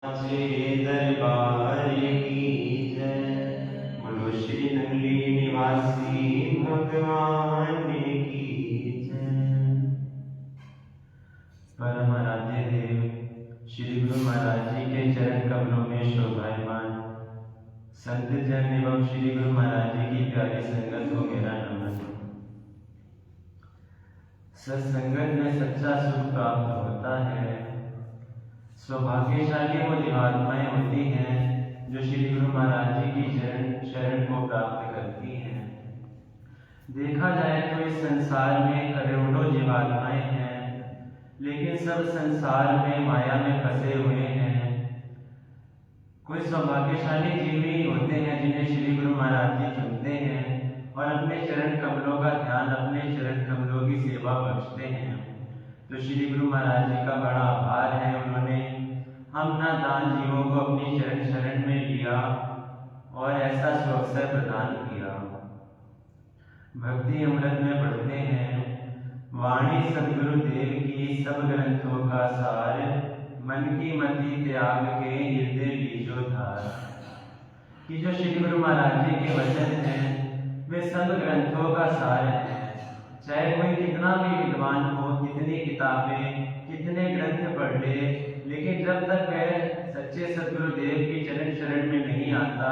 दरबार की जय। बोलो श्री नगरी निवासी भगवान की जय। परम आराध्य देव श्री गुरु महाराज जी के चरण कमलों में शोभायमान संत जन एवं श्री गुरु महाराज जी की प्यारी संगत को मेरा नमन। सत्संगत में सच्चा सुख प्राप्त होता है। सौभाग्यशाली वो जीवात्माएं होती हैं जो श्री गुरु महाराज जी की शरण को प्राप्त करती हैं। देखा जाए तो इस संसार में करोड़ों जीवात्माएं हैं, लेकिन सब संसार में माया में फंसे हुए हैं। कुछ सौभाग्यशाली जीव ही होते हैं जिन्हें श्री गुरु महाराज जी चुनते हैं और अपने चरण कमलों का ध्यान, अपने चरण कमलों की सेवा बख्शते हैं। तो श्री गुरु महाराज जी का बड़ा आभार है, उन्होंने हम ना दान जीवों को अपनी शरण में लिया और ऐसा सुअवसर प्रदान किया। भक्ति अमृत में पढ़ते हैं, वाणी सदगुरु देव की सब ग्रंथों का सार, मन की मति त्याग के हृदय बीजोधार। कि जो श्री गुरु महाराज जी के वचन हैं वे सब ग्रंथों का सार है। चाहे कोई कितना भी विद्वान हो, कितनी किताबें, कितने ग्रंथ पढ़ ले, लेकिन जब तक वह सच्चे सदगुरुदेव की शरण में नहीं आता,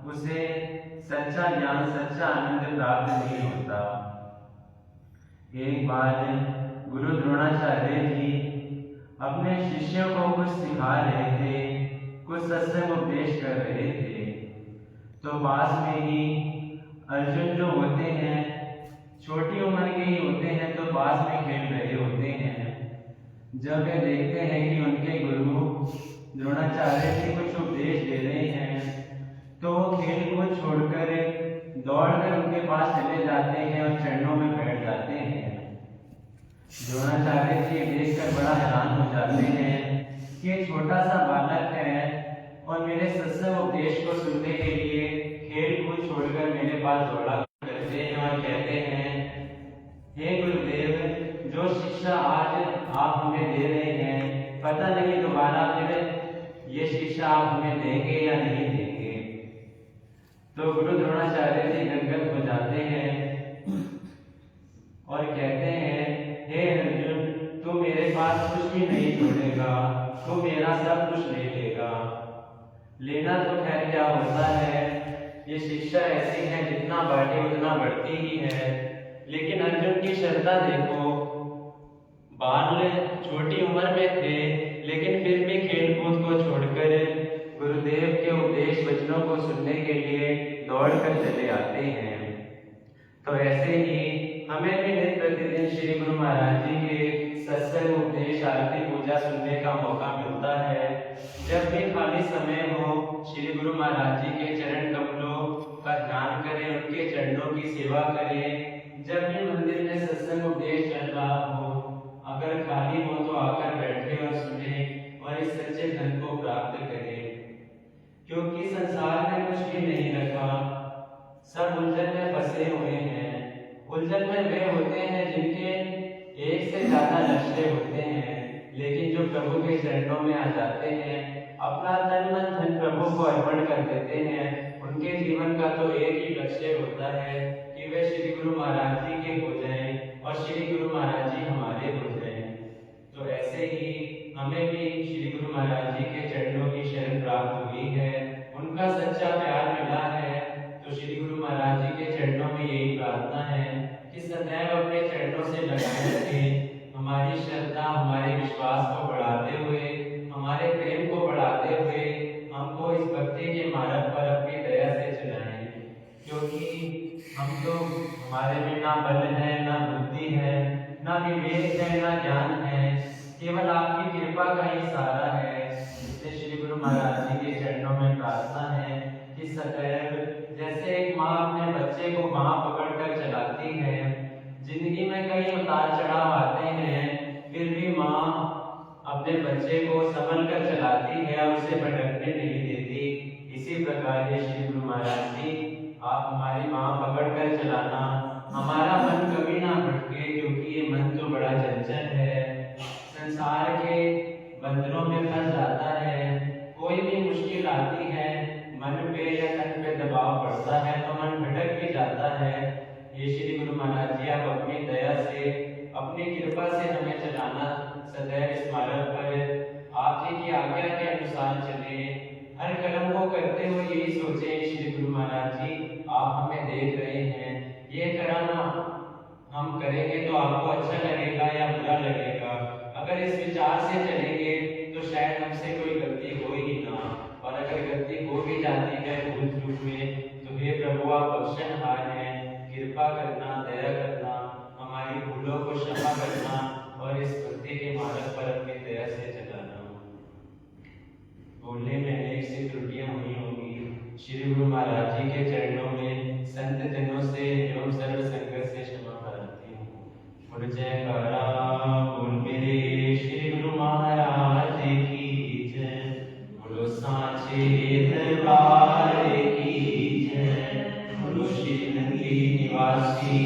उसे सच्चा ज्ञान, सच्चा आनंद प्राप्त नहीं होता। एक बार गुरु द्रोणाचार्य जी अपने शिष्यों को कुछ सिखा रहे थे, कुछ सत्संग उपदेश कर रहे थे। तो पास में ही अर्जुन जो होते हैं, छोटी उम्र के ही होते हैं, तो पास में खेल रहे होते हैं। जब वे देखते हैं कि उनके गुरु द्रोणाचार्य जी कुछ उपदेश दे रहे हैं, तो खेल को छोड़कर दौड़कर उनके पास चले जाते हैं और चरणों में बैठ जाते हैं। द्रोणाचार्य जी देखकर बड़ा हैरान हो जाते हैं कि ये छोटा सा बालक है और मेरे सत्संग उपदेश को सुनने के लिए खेल को छोड़कर मेरे पास दौड़ा करते हैं और कहते हैं, हे गुरुदेव, जो शिक्षा आज आप हमें दे रहे हैं, पता नहीं दोबारा फिर ये शिक्षा आप हमें देंगे या नहीं देंगे। तो गुरु द्रोणाचार्य जी गदगद हो जाते हैं और कहते हैं, हे अर्जुन, तू मेरे पास कुछ भी नहीं छोड़ेगा, तू मेरा सब कुछ ले लेगा। लेना तो खैर क्या होता है, ये शिक्षा ऐसी है जितना बांटे उतना बढ़ती ही है। लेकिन अर्जुन की श्रद्धा देखो, बाल छोटी उम्र में थे, लेकिन फिर भी खेल कूद को छोड़कर गुरुदेव के उपदेश वचनों को सुनने के लिए दौड़कर चले आते हैं। तो ऐसे ही हमें भी नित्य प्रतिदिन श्री गुरु महाराज जी के सत्संग, उपदेश, आरती, पूजा सुनने का मौका मिलता है। जब भी खाली समय हो, श्री गुरु महाराज जी के चरण कमलों का ध्यान करें, उनके चरणों की सेवा करें। जब भी मंदिर में सत्संग उपदेश चल रहा हो, अगर खाली हो तो आकर बैठे और सुने और इस सच्चे धन को प्राप्त करें। क्योंकि संसार में कुछ भी नहीं रखा, सब उलझन में फंसे हुए हैं। उलझन में वे होते हैं जिनके एक से ज्यादा लक्ष्य होते हैं, लेकिन जो प्रभु के चरणों में आ जाते हैं, अपना तन मन धन प्रभु को अर्पण कर देते हैं, उनके जीवन का तो एक ही लक्ष्य होता है कि वे श्री गुरु महाराज जी के हो जाएं और श्री गुरु महाराज जी हमारे हो जाएं। तो ऐसे ही हमें भी श्री गुरु महाराज जी के चरणों की शरण प्राप्त हुई है, उनका सच्चा प्यार मिला है। तो श्री गुरु महाराज जी के चरणों में यही प्रार्थना है कि सदैव अपने चरणों से लगाए रखें, हमारी श्रद्धा, हमारे विश्वास को बढ़ाते हुए, हमारे प्रेम को बढ़ाते हुए हमको इस भक्ति के मार्ग पर अपनी दया से चलाएं। क्योंकि हम तो, हमारे में ना बल है, ना बुद्धि है, ना विवेक है, ना ज्ञान है, केवल आपकी कृपा का ही सहारा है। इसलिए श्री गुरु महाराज जी के चरणों में प्रार्थना है कि सदैव जैसे एक माँ अपने बच्चे को बांह पकड़कर चलाती है, जिंदगी में कई उतार चढ़ाव आते हैं, फिर भी माँ अपने बच्चे को संभल कर चलाती है और उसे भटकने नहीं देती। इसी प्रकार ये श्री गुरु महाराज जी, आप हमारी बांह पकड़कर चलाना, हमारा मन कभी ना भटके, क्योंकि ये मन तो बड़ा चंचल है, संसार के बंधनों में फंस जाता है। आज्ञा के अनुसार चले। हर कदम को करते हुए यही सोचे श्री गुरु महाराज जी आप हमें देख रहे हैं, ये कर्म हम करेंगे तो आपको अच्छा लगेगा या बुरा लगेगा। अगर इस विचार से चलेंगे तो शायद हमसे कोई गलती हो ही ना, और अगर गलती हो भी जाती है भूल चूक में तो हे प्रभु आप बख्शनहार हैं, कृपा करना, दया करना, हमारी भूलों को क्षमा करना और इस भक्ति के मार्ग पर अपनी दया से चलाना। बोलने में अनेक सी त्रुटियां हुई होंगी, श्री गुरु महाराज जी के चरणों में संत जनों से एवं सर्व संगत से क्षमा प्रार्थी हूँ। बोल जयकारा बोल मेरे श्री गुरु महाराज की जय, बोलो सांचे दरबार की जय, बोलो श्री नंदी निवासी